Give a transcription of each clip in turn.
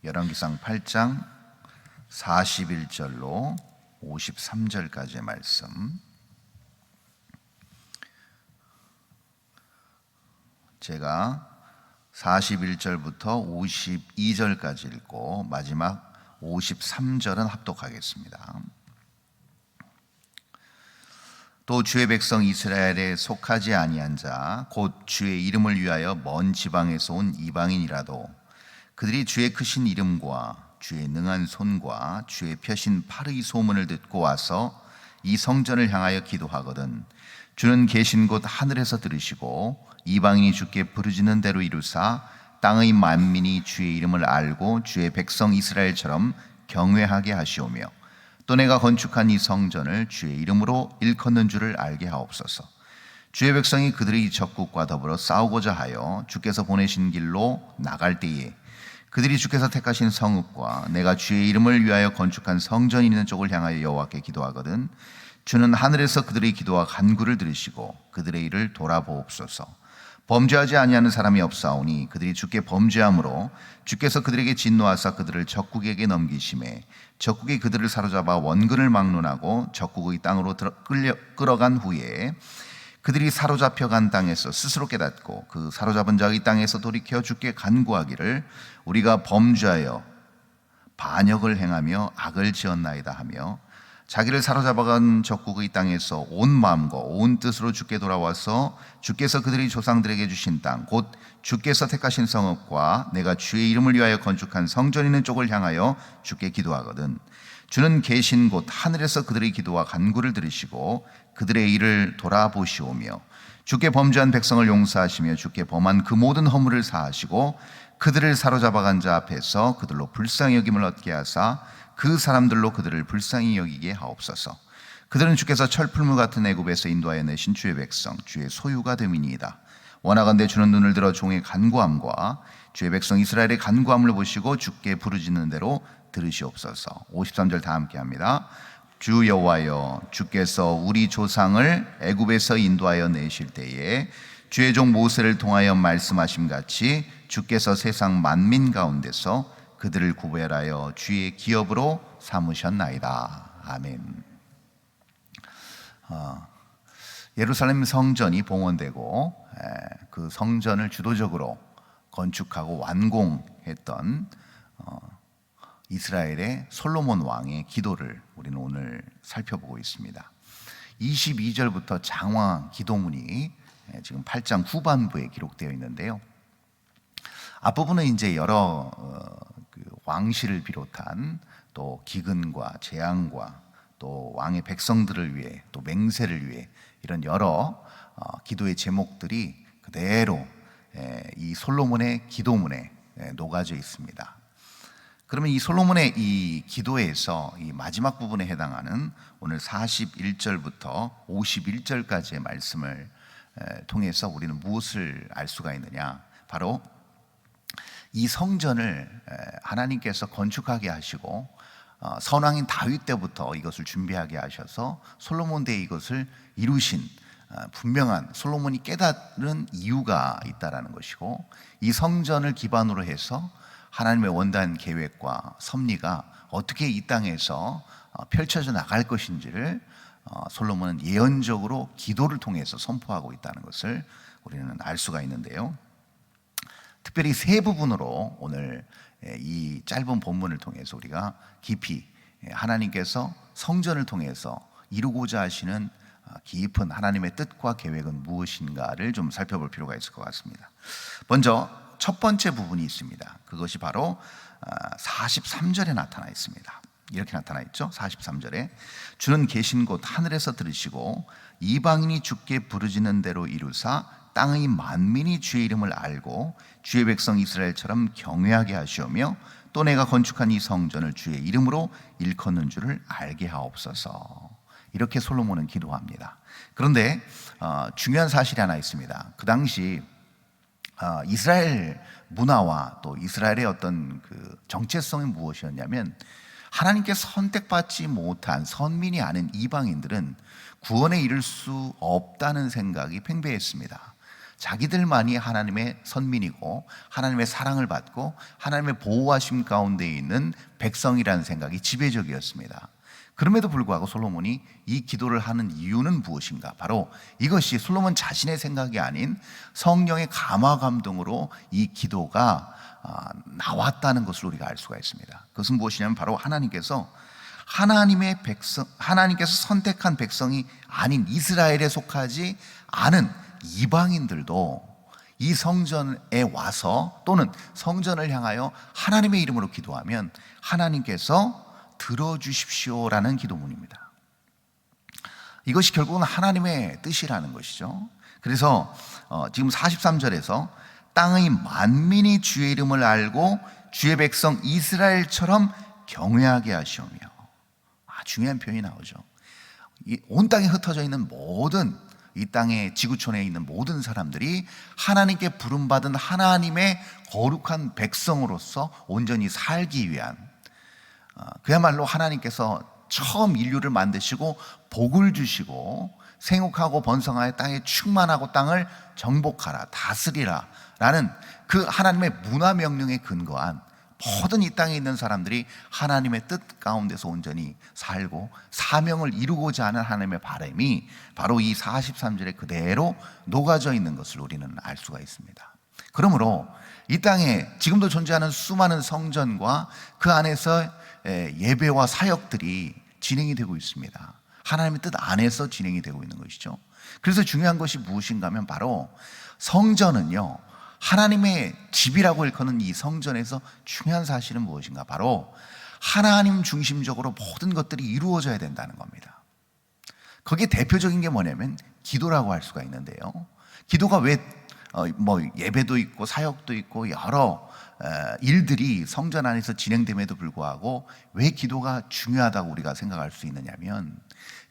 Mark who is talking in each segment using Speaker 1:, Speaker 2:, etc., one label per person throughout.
Speaker 1: 열왕기상 8장 41절로 53절까지의 말씀, 제가 41절부터 52절까지 읽고 마지막 53절은 합독하겠습니다. 또 주의 백성 이스라엘에 속하지 아니한 자 곧 주의 이름을 위하여 먼 지방에서 온 이방인이라도 그들이 주의 크신 이름과 주의 능한 손과 주의 펴신 팔의 소문을 듣고 와서 이 성전을 향하여 기도하거든 주는 계신 곳 하늘에서 들으시고 이방인이 주께 부르짖는 대로 이루사 땅의 만민이 주의 이름을 알고 주의 백성 이스라엘처럼 경외하게 하시오며 또 내가 건축한 이 성전을 주의 이름으로 일컫는 줄을 알게 하옵소서. 주의 백성이 그들의 적국과 더불어 싸우고자 하여 주께서 보내신 길로 나갈 때에 그들이 주께서 택하신 성읍과 내가 주의 이름을 위하여 건축한 성전이 있는 쪽을 향하여 여호와께 기도하거든 주는 하늘에서 그들의 기도와 간구를 들으시고 그들의 일을 돌아보옵소서. 범죄하지 아니하는 사람이 없사오니 그들이 주께 범죄함으로 주께서 그들에게 진노하사 그들을 적국에게 넘기심에 적국이 그들을 사로잡아 원근을 막론하고 적국의 땅으로 끌어간 후에 그들이 사로잡혀간 땅에서 스스로 깨닫고 그 사로잡은 자의 땅에서 돌이켜 주께 간구하기를 우리가 범죄하여 반역을 행하며 악을 지었나이다 하며 자기를 사로잡아간 적국의 땅에서 온 마음과 온 뜻으로 주께 돌아와서 주께서 그들의 조상들에게 주신 땅 곧 주께서 택하신 성읍과 내가 주의 이름을 위하여 건축한 성전 있는 쪽을 향하여 주께 기도하거든 주는 계신 곳 하늘에서 그들의 기도와 간구를 들으시고 그들의 일을 돌아보시오며 주께 범죄한 백성을 용서하시며 주께 범한 그 모든 허물을 사하시고 그들을 사로잡아간 자 앞에서 그들로 불쌍히 여김을 얻게 하사 그 사람들로 그들을 불쌍히 여기게 하옵소서. 그들은 주께서 철풀무 같은 애굽에서 인도하여 내신 주의 백성 주의 소유가 됨이니이다. 원하건대 주는 눈을 들어 종의 간구함과 주의 백성 이스라엘의 간구함을 보시고 주께 부르짖는 대로 들으시옵소서. 53절 다 함께 합니다. 주 여호와여 주께서 우리 조상을 애굽에서 인도하여 내실 때에 주의 종 모세를 통하여 말씀하심 같이 주께서 세상 만민 가운데서 그들을 구별하여 주의 기업으로 삼으셨나이다. 아멘. 예루살렘 성전이 봉헌되고 그 성전을 주도적으로 건축하고 완공했던 이스라엘의 솔로몬 왕의 기도를 우리는 오늘 살펴보고 있습니다. 22절부터 장화 기도문이 지금 8장 후반부에 기록되어 있는데요. 앞부분은 이제 여러 왕실을 비롯한 또 기근과 재앙과 또 왕의 백성들을 위해 또 맹세를 위해 이런 여러 기도의 제목들이 그대로 이 솔로몬의 기도문에 녹아져 있습니다. 그러면 이 솔로몬의 이 기도에서 이 마지막 부분에 해당하는 오늘 41절부터 51절까지의 말씀을 통해서 우리는 무엇을 알 수가 있느냐? 바로 이 성전을 하나님께서 건축하게 하시고 선왕인 다윗 때부터 이것을 준비하게 하셔서 솔로몬 때에 이것을 이루신 분명한 솔로몬이 깨달은 이유가 있다라는 것이고 이 성전을 기반으로 해서 하나님의 원단 계획과 섭리가 어떻게 이 땅에서 펼쳐져 나갈 것인지를 솔로몬은 예언적으로 기도를 통해서 선포하고 있다는 것을 우리는 알 수가 있는데요. 특별히 세 부분으로 오늘 이 짧은 본문을 통해서 우리가 깊이 하나님께서 성전을 통해서 이루고자 하시는 깊은 하나님의 뜻과 계획은 무엇인가를 좀 살펴볼 필요가 있을 것 같습니다. 먼저 첫 번째 부분이 있습니다. 그것이 바로 43절에 나타나 있습니다. 이렇게 나타나 있죠. 43절에 주는 계신 곳 하늘에서 들으시고 이방인이 주께 부르짖는 대로 이루사 땅의 만민이 주의 이름을 알고 주의 백성 이스라엘처럼 경외하게 하시오며 또 내가 건축한 이 성전을 주의 이름으로 일컫는 줄을 알게 하옵소서. 이렇게 솔로몬은 기도합니다. 그런데 중요한 사실이 하나 있습니다. 그 당시 이스라엘 문화와 또 이스라엘의 어떤 그 정체성이 무엇이었냐면 하나님께 선택받지 못한 선민이 아닌 이방인들은 구원에 이를 수 없다는 생각이 팽배했습니다. 자기들만이 하나님의 선민이고 하나님의 사랑을 받고 하나님의 보호하심 가운데 있는 백성이라는 생각이 지배적이었습니다. 그럼에도 불구하고 솔로몬이 이 기도를 하는 이유는 무엇인가? 바로 이것이 솔로몬 자신의 생각이 아닌 성령의 감화 감동으로 이 기도가 나왔다는 것을 우리가 알 수가 있습니다. 그것은 무엇이냐면 바로 하나님께서 선택한 백성이 아닌 이스라엘에 속하지 않은 이방인들도 이 성전에 와서 또는 성전을 향하여 하나님의 이름으로 기도하면 하나님께서 들어주십시오라는 기도문입니다. 이것이 결국은 하나님의 뜻이라는 것이죠. 그래서 지금 43절에서 땅의 만민이 주의 이름을 알고 주의 백성 이스라엘처럼 경외하게 하시오며, 중요한 표현이 나오죠. 온 땅에 흩어져 있는 모든 이 땅의 지구촌에 있는 모든 사람들이 하나님께 부름받은 하나님의 거룩한 백성으로서 온전히 살기 위한, 그야말로 하나님께서 처음 인류를 만드시고 복을 주시고 생육하고 번성하여 땅에 충만하고 땅을 정복하라, 다스리라 라는 그 하나님의 문화 명령에 근거한 모든 이 땅에 있는 사람들이 하나님의 뜻 가운데서 온전히 살고 사명을 이루고자 하는 하나님의 바람이 바로 이 43절에 그대로 녹아져 있는 것을 우리는 알 수가 있습니다. 그러므로 이 땅에 지금도 존재하는 수많은 성전과 그 안에서 예배와 사역들이 진행이 되고 있습니다. 하나님의 뜻 안에서 진행이 되고 있는 것이죠. 그래서 중요한 것이 무엇인가 하면 바로 성전은요, 하나님의 집이라고 일컫는 이 성전에서 중요한 사실은 무엇인가? 바로 하나님 중심적으로 모든 것들이 이루어져야 된다는 겁니다. 거기에 대표적인 게 뭐냐면 기도라고 할 수가 있는데요. 기도가 왜 예배도 있고 사역도 있고 여러 일들이 성전 안에서 진행됨에도 불구하고 왜 기도가 중요하다고 우리가 생각할 수 있느냐면,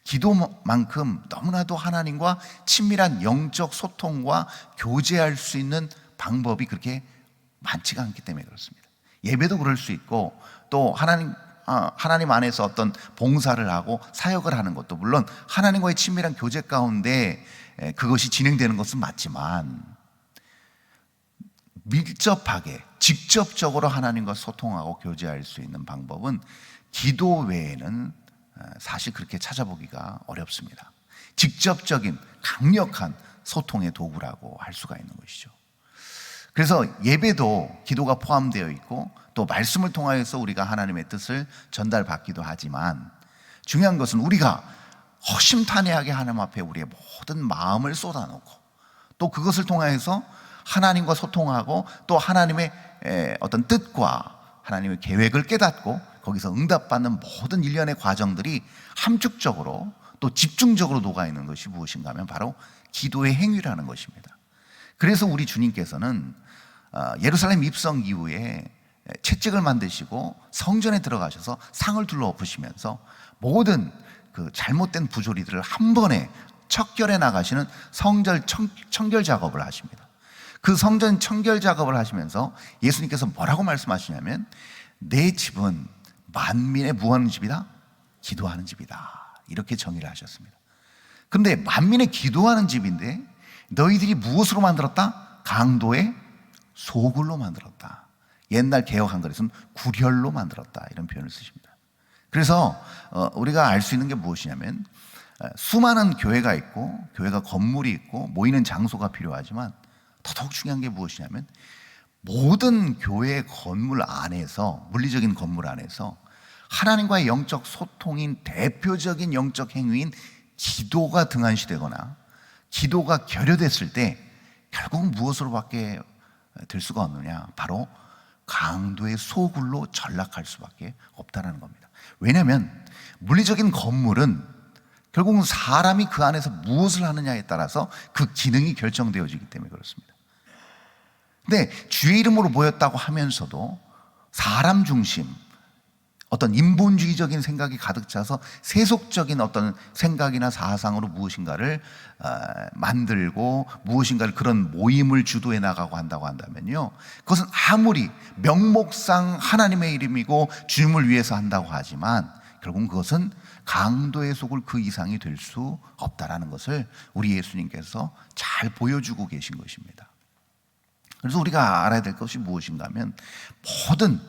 Speaker 1: 기도만큼 너무나도 하나님과 친밀한 영적 소통과 교제할 수 있는 방법이 그렇게 많지가 않기 때문에 그렇습니다. 예배도 그럴 수 있고 또 하나님 안에서 어떤 봉사를 하고 사역을 하는 것도 물론 하나님과의 친밀한 교제 가운데 그것이 진행되는 것은 맞지만, 밀접하게 직접적으로 하나님과 소통하고 교제할 수 있는 방법은 기도 외에는 사실 그렇게 찾아보기가 어렵습니다. 직접적인 강력한 소통의 도구라고 할 수가 있는 것이죠. 그래서 예배도 기도가 포함되어 있고 또 말씀을 통하여서 우리가 하나님의 뜻을 전달받기도 하지만, 중요한 것은 우리가 허심탄회하게 하나님 앞에 우리의 모든 마음을 쏟아놓고 또 그것을 통하여서 하나님과 소통하고 또 하나님의 어떤 뜻과 하나님의 계획을 깨닫고 거기서 응답받는 모든 일련의 과정들이 함축적으로 또 집중적으로 녹아있는 것이 무엇인가 하면 바로 기도의 행위라는 것입니다. 그래서 우리 주님께서는 예루살렘 입성 이후에 채찍을 만드시고 성전에 들어가셔서 상을 둘러 엎으시면서 모든 그 잘못된 부조리들을 한 번에 척결해 나가시는 성전 청결 작업을 하십니다. 그 성전 청결 작업을 하시면서 예수님께서 뭐라고 말씀하시냐면, 내 집은 만민의 무하는 집이다? 기도하는 집이다. 이렇게 정의를 하셨습니다. 그런데 만민의 기도하는 집인데 너희들이 무엇으로 만들었다? 강도의 소굴로 만들었다. 옛날 개역 한글에서는 구렬로 만들었다, 이런 표현을 쓰십니다. 그래서 우리가 알 수 있는 게 무엇이냐면, 수많은 교회가 있고 교회가 건물이 있고 모이는 장소가 필요하지만 더더욱 중요한 게 무엇이냐면, 모든 교회의 건물 안에서, 물리적인 건물 안에서 하나님과의 영적 소통인 대표적인 영적 행위인 기도가 등한시되거나 기도가 결여됐을 때 결국은 무엇으로밖에 될 수가 없느냐? 바로 강도의 소굴로 전락할 수밖에 없다는 겁니다. 왜냐하면 물리적인 건물은 결국은 사람이 그 안에서 무엇을 하느냐에 따라서 그 기능이 결정되어지기 때문에 그렇습니다. 근데 주의 이름으로 모였다고 하면서도 사람 중심, 어떤 인본주의적인 생각이 가득 차서 세속적인 어떤 생각이나 사상으로 무엇인가를 만들고 무엇인가를 그런 모임을 주도해 나가고 한다고 한다면요, 그것은 아무리 명목상 하나님의 이름이고 주님을 위해서 한다고 하지만 결국은 그것은 강도의 속을 그 이상이 될 수 없다라는 것을 우리 예수님께서 잘 보여주고 계신 것입니다. 그래서 우리가 알아야 될 것이 무엇인가 하면, 모든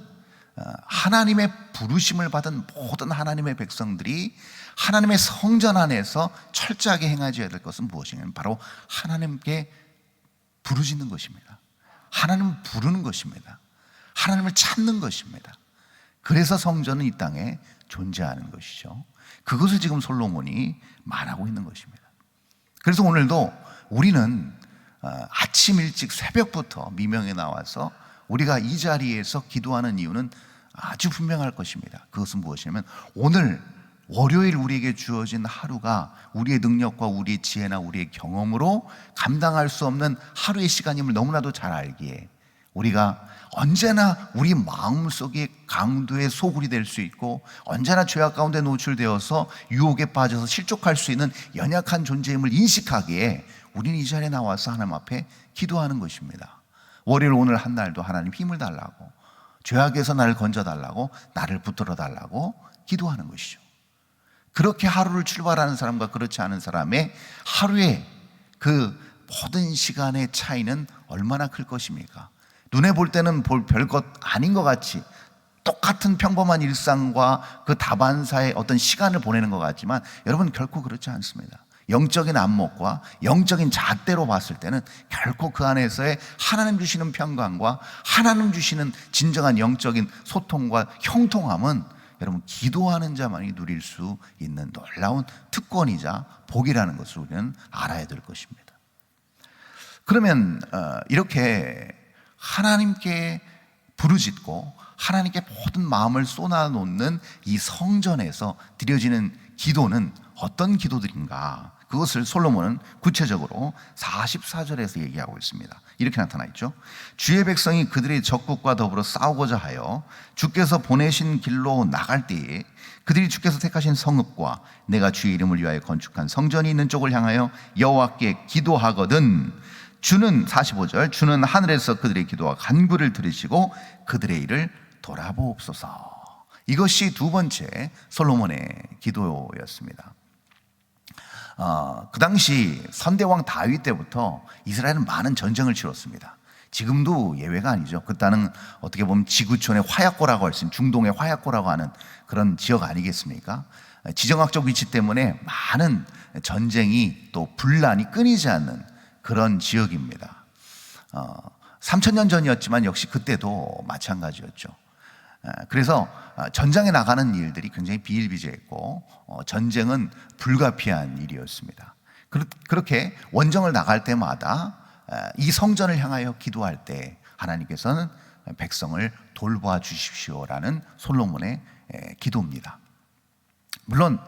Speaker 1: 하나님의 부르심을 받은 모든 하나님의 백성들이 하나님의 성전 안에서 철저하게 행하셔야 될 것은 무엇이냐면 바로 하나님께 부르짖는 것입니다. 하나님을 부르는 것입니다. 하나님을 찾는 것입니다. 그래서 성전은 이 땅에 존재하는 것이죠. 그것을 지금 솔로몬이 말하고 있는 것입니다. 그래서 오늘도 우리는 아침 일찍 새벽부터 미명에 나와서 우리가 이 자리에서 기도하는 이유는 아주 분명할 것입니다. 그것은 무엇이냐면, 오늘 월요일 우리에게 주어진 하루가 우리의 능력과 우리의 지혜나 우리의 경험으로 감당할 수 없는 하루의 시간임을 너무나도 잘 알기에, 우리가 언제나 우리 마음속에 강도의 소굴이 될 수 있고, 언제나 죄악 가운데 노출되어서 유혹에 빠져서 실족할 수 있는 연약한 존재임을 인식하기에 우리는 이 자리에 나와서 하나님 앞에 기도하는 것입니다. 월요일 오늘 한 날도 하나님 힘을 달라고, 죄악에서 나를 건져달라고, 나를 붙들어 달라고 기도하는 것이죠. 그렇게 하루를 출발하는 사람과 그렇지 않은 사람의 하루의 그 모든 시간의 차이는 얼마나 클 것입니까? 눈에 볼 때는 별것 아닌 것 같이 똑같은 평범한 일상과 그 다반사의 어떤 시간을 보내는 것 같지만, 여러분 결코 그렇지 않습니다. 영적인 안목과 영적인 잣대로 봤을 때는 결코 그 안에서의 하나님 주시는 평강과 하나님 주시는 진정한 영적인 소통과 형통함은 여러분 기도하는 자만이 누릴 수 있는 놀라운 특권이자 복이라는 것을 우리는 알아야 될 것입니다. 그러면 이렇게 하나님께 부르짖고 하나님께 모든 마음을 쏟아놓는 이 성전에서 드려지는 기도는 어떤 기도들인가? 그것을 솔로몬은 구체적으로 44절에서 얘기하고 있습니다. 이렇게 나타나 있죠. 주의 백성이 그들의 적국과 더불어 싸우고자 하여 주께서 보내신 길로 나갈 때에 그들이 주께서 택하신 성읍과 내가 주의 이름을 위하여 건축한 성전이 있는 쪽을 향하여 여호와께 기도하거든 주는, 45절, 주는 하늘에서 그들의 기도와 간구를 들으시고 그들의 일을 돌아보옵소서. 이것이 두 번째 솔로몬의 기도였습니다. 그 당시 선대왕 다윗 때부터 이스라엘은 많은 전쟁을 치렀습니다. 지금도 예외가 아니죠. 그때는 어떻게 보면 지구촌의 화약고라고 할 수 있는, 중동의 화약고라고 하는 그런 지역 아니겠습니까? 지정학적 위치 때문에 많은 전쟁이 또 분란이 끊이지 않는 그런 지역입니다. 3000년 전이었지만 역시 그때도 마찬가지였죠. 그래서 전장에 나가는 일들이 굉장히 비일비재했고 전쟁은 불가피한 일이었습니다. 그렇게 원정을 나갈 때마다 이 성전을 향하여 기도할 때 하나님께서는 백성을 돌봐 주십시오라는 솔로몬의 기도입니다. 물론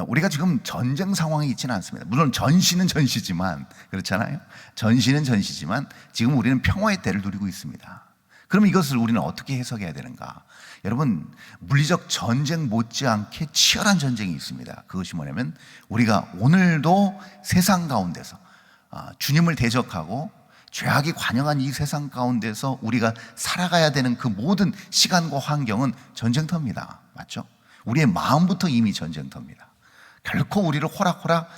Speaker 1: 우리가 지금 전쟁 상황에 있지는 않습니다. 물론 전시는 전시지만, 그렇잖아요. 전시는 전시지만 지금 우리는 평화의 때를 누리고 있습니다. 그럼 이것을 우리는 어떻게 해석해야 되는가? 여러분, 물리적 전쟁 못지않게 치열한 전쟁이 있습니다. 그것이 뭐냐면 우리가 오늘도 세상 가운데서 주님을 대적하고 죄악이 관영한 이 세상 가운데서 우리가 살아가야 되는 그 모든 시간과 환경은 전쟁터입니다. 맞죠? 우리의 마음부터 이미 전쟁터입니다. 결코 우리를 호락호락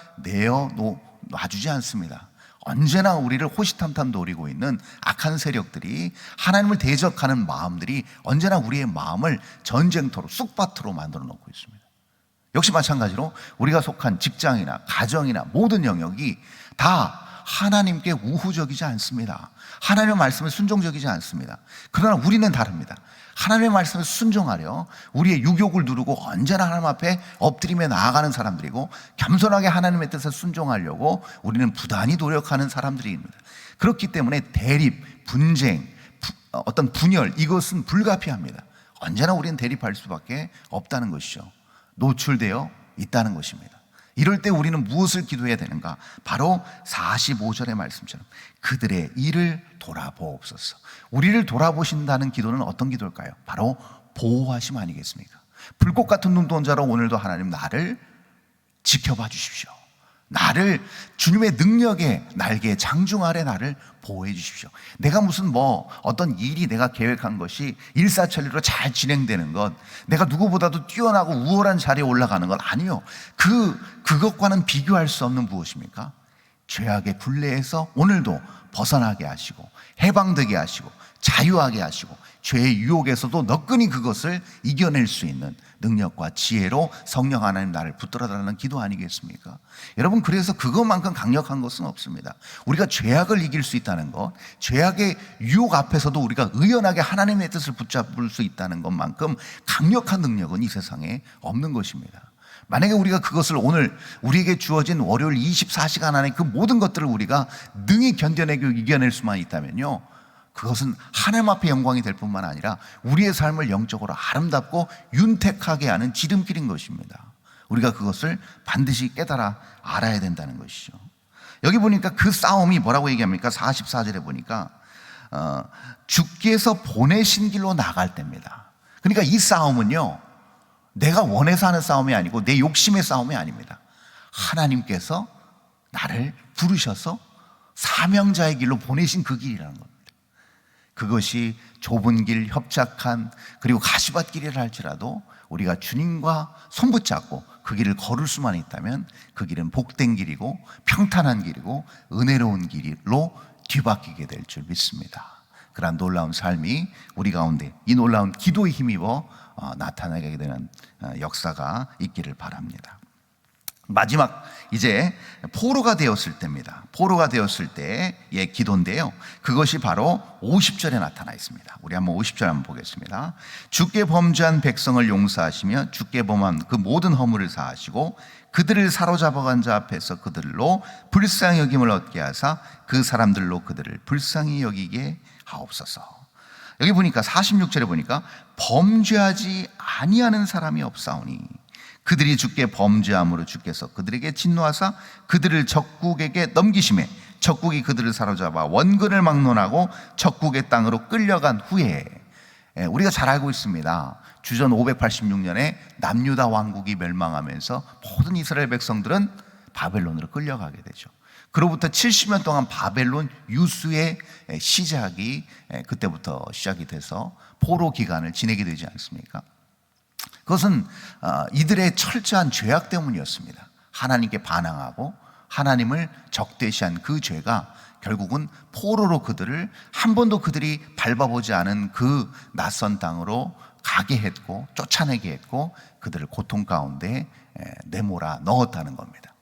Speaker 1: 놔주지 않습니다. 언제나 우리를 호시탐탐 노리고 있는 악한 세력들이, 하나님을 대적하는 마음들이 언제나 우리의 마음을 전쟁터로, 쑥밭으로 만들어 놓고 있습니다. 역시 마찬가지로 우리가 속한 직장이나 가정이나 모든 영역이 다 하나님께 우호적이지 않습니다. 하나님의 말씀에 순종적이지 않습니다. 그러나 우리는 다릅니다. 하나님의 말씀에 순종하려 우리의 유욕을 누르고 언제나 하나님 앞에 엎드리며 나아가는 사람들이고, 겸손하게 하나님의 뜻에 순종하려고 우리는 부단히 노력하는 사람들입니다. 그렇기 때문에 대립, 분쟁, 어떤 분열, 이것은 불가피합니다. 언제나 우리는 대립할 수밖에 없다는 것이죠. 노출되어 있다는 것입니다. 이럴 때 우리는 무엇을 기도해야 되는가? 바로 45절의 말씀처럼 그들의 일을 돌아보옵소서. 우리를 돌아보신다는 기도는 어떤 기도일까요? 바로 보호하심 아니겠습니까? 불꽃 같은 눈동자로 오늘도 하나님 나를 지켜봐 주십시오. 나를 주님의 능력의 날개에 장중 아래 나를 보호해 주십시오. 내가 무슨 어떤 일이 내가 계획한 것이 일사천리로 잘 진행되는 것, 내가 누구보다도 뛰어나고 우월한 자리에 올라가는 건 아니요. 그것과는 비교할 수 없는 무엇입니까? 죄악의 굴레에서 오늘도 벗어나게 하시고 해방되게 하시고 자유하게 하시고 죄의 유혹에서도 너끈히 그것을 이겨낼 수 있는 능력과 지혜로 성령 하나님 나를 붙들어달라는 기도 아니겠습니까? 여러분, 그래서 그것만큼 강력한 것은 없습니다. 우리가 죄악을 이길 수 있다는 것, 죄악의 유혹 앞에서도 우리가 의연하게 하나님의 뜻을 붙잡을 수 있다는 것만큼 강력한 능력은 이 세상에 없는 것입니다. 만약에 우리가 그것을 오늘 우리에게 주어진 월요일 24시간 안에 그 모든 것들을 우리가 능히 견뎌내고 이겨낼 수만 있다면요, 그것은 하나님 앞에 영광이 될 뿐만 아니라 우리의 삶을 영적으로 아름답고 윤택하게 하는 지름길인 것입니다. 우리가 그것을 반드시 깨달아 알아야 된다는 것이죠. 여기 보니까 그 싸움이 뭐라고 얘기합니까? 44절에 보니까 주께서 보내신 길로 나갈 때입니다. 그러니까 이 싸움은요, 내가 원해서 하는 싸움이 아니고 내 욕심의 싸움이 아닙니다. 하나님께서 나를 부르셔서 사명자의 길로 보내신 그 길이라는 겁니다. 그것이 좁은 길, 협착한, 그리고 가시밭길이라 할지라도 우리가 주님과 손붙잡고 그 길을 걸을 수만 있다면 그 길은 복된 길이고 평탄한 길이고 은혜로운 길로 뒤바뀌게 될 줄 믿습니다. 그러한 놀라운 삶이 우리 가운데 이 놀라운 기도에 힘입어 나타나게 되는 역사가 있기를 바랍니다. 마지막 이제 포로가 되었을 때입니다. 포로가 되었을 때의 기도인데요, 그것이 바로 50절에 나타나 있습니다. 우리 한번 50절 한번 보겠습니다. 주께 범죄한 백성을 용서하시며 주께 범한 그 모든 허물을 사하시고 그들을 사로잡아간 자 앞에서 그들로 불쌍히 여김을 얻게 하사 그 사람들로 그들을 불쌍히 여기게 하옵소서. 여기 보니까 46절에 보니까 범죄하지 아니하는 사람이 없사오니 그들이 주께 범죄함으로 주께서 그들에게 진노하사 그들을 적국에게 넘기심에 적국이 그들을 사로잡아 원근을 막론하고 적국의 땅으로 끌려간 후에, 우리가 잘 알고 있습니다. 주전 586년에 남유다 왕국이 멸망하면서 모든 이스라엘 백성들은 바벨론으로 끌려가게 되죠. 그로부터 70년 동안 바벨론 유수의 시작이 그때부터 시작이 돼서 포로 기간을 지내게 되지 않습니까? 그것은 이들의 철저한 죄악 때문이었습니다. 하나님께 반항하고 하나님을 적대시한 그 죄가 결국은 포로로 그들을 한 번도 그들이 밟아보지 않은 그 낯선 땅으로 가게 했고 쫓아내게 했고 그들을 고통 가운데 내몰아 넣었다는 겁니다.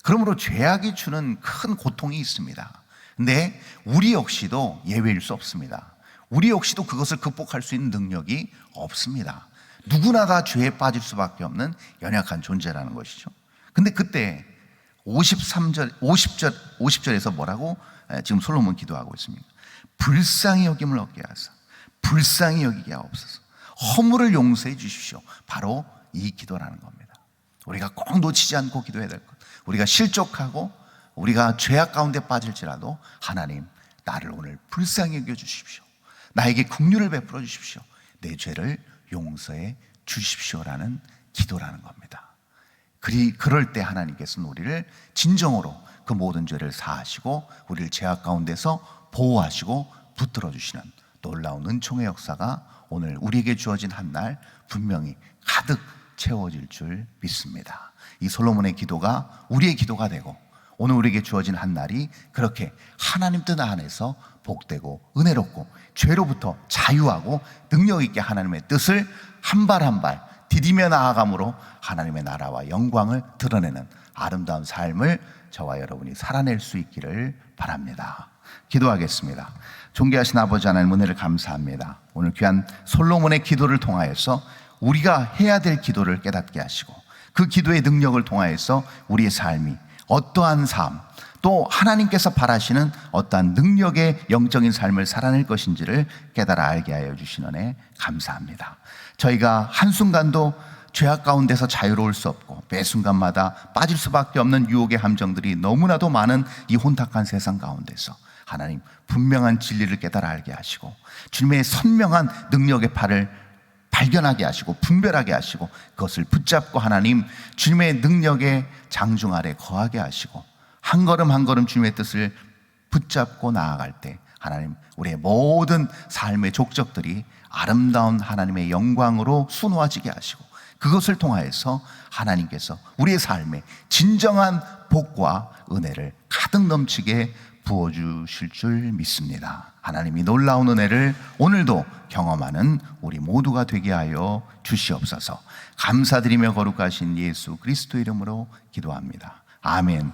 Speaker 1: 그러므로 죄악이 주는 큰 고통이 있습니다. 근데 우리 역시도 예외일 수 없습니다. 우리 역시도 그것을 극복할 수 있는 능력이 없습니다. 누구나 다 죄에 빠질 수밖에 없는 연약한 존재라는 것이죠. 근데 그때 50절에서 뭐라고 지금 솔로몬 기도하고 있습니다. 불쌍히 여김을 얻게 하사 불쌍히 여기게 하옵소서. 허물을 용서해 주십시오. 바로 이 기도라는 겁니다. 우리가 꼭 놓치지 않고 기도해야 될 것, 우리가 실족하고 우리가 죄악 가운데 빠질지라도 하나님, 나를 오늘 불쌍히 여겨 주십시오. 나에게 긍휼을 베풀어 주십시오. 내 죄를 용서해 주십시오라는 기도라는 겁니다. 그럴 때 하나님께서는 우리를 진정으로 그 모든 죄를 사하시고 우리를 죄악 가운데서 보호하시고 붙들어 주시는 놀라운 은총의 역사가 오늘 우리에게 주어진 한 날 분명히 가득 채워질 줄 믿습니다. 이 솔로몬의 기도가 우리의 기도가 되고 오늘 우리에게 주어진 한 날이 그렇게 하나님 뜻 안에서 복되고 은혜롭고 죄로부터 자유하고 능력 있게 하나님의 뜻을 한 발 한 발 디디며 나아감으로 하나님의 나라와 영광을 드러내는 아름다운 삶을 저와 여러분이 살아낼 수 있기를 바랍니다. 기도하겠습니다. 존귀하신 아버지 하나님, 은혜를 감사합니다. 오늘 귀한 솔로몬의 기도를 통하여서 우리가 해야 될 기도를 깨닫게 하시고 그 기도의 능력을 통하여서 우리의 삶이 어떠한 삶, 또 하나님께서 바라시는 어떠한 능력의 영적인 삶을 살아낼 것인지를 깨달아 알게 하여 주신 은혜 감사합니다. 저희가 한순간도 죄악 가운데서 자유로울 수 없고 매 순간마다 빠질 수밖에 없는 유혹의 함정들이 너무나도 많은 이 혼탁한 세상 가운데서 하나님, 분명한 진리를 깨달아 알게 하시고 주님의 선명한 능력의 팔을 발견하게 하시고 분별하게 하시고 그것을 붙잡고 하나님 주님의 능력의 장중 아래 거하게 하시고 한 걸음 한 걸음 주님의 뜻을 붙잡고 나아갈 때 하나님 우리의 모든 삶의 족적들이 아름다운 하나님의 영광으로 수놓아지게 하시고 그것을 통하여서 하나님께서 우리의 삶에 진정한 복과 은혜를 가득 넘치게 부어주실 줄 믿습니다. 하나님이 놀라운 은혜를 오늘도 경험하는 우리 모두가 되게 하여 주시옵소서. 감사드리며 거룩하신 예수 그리스도 이름으로 기도합니다. 아멘.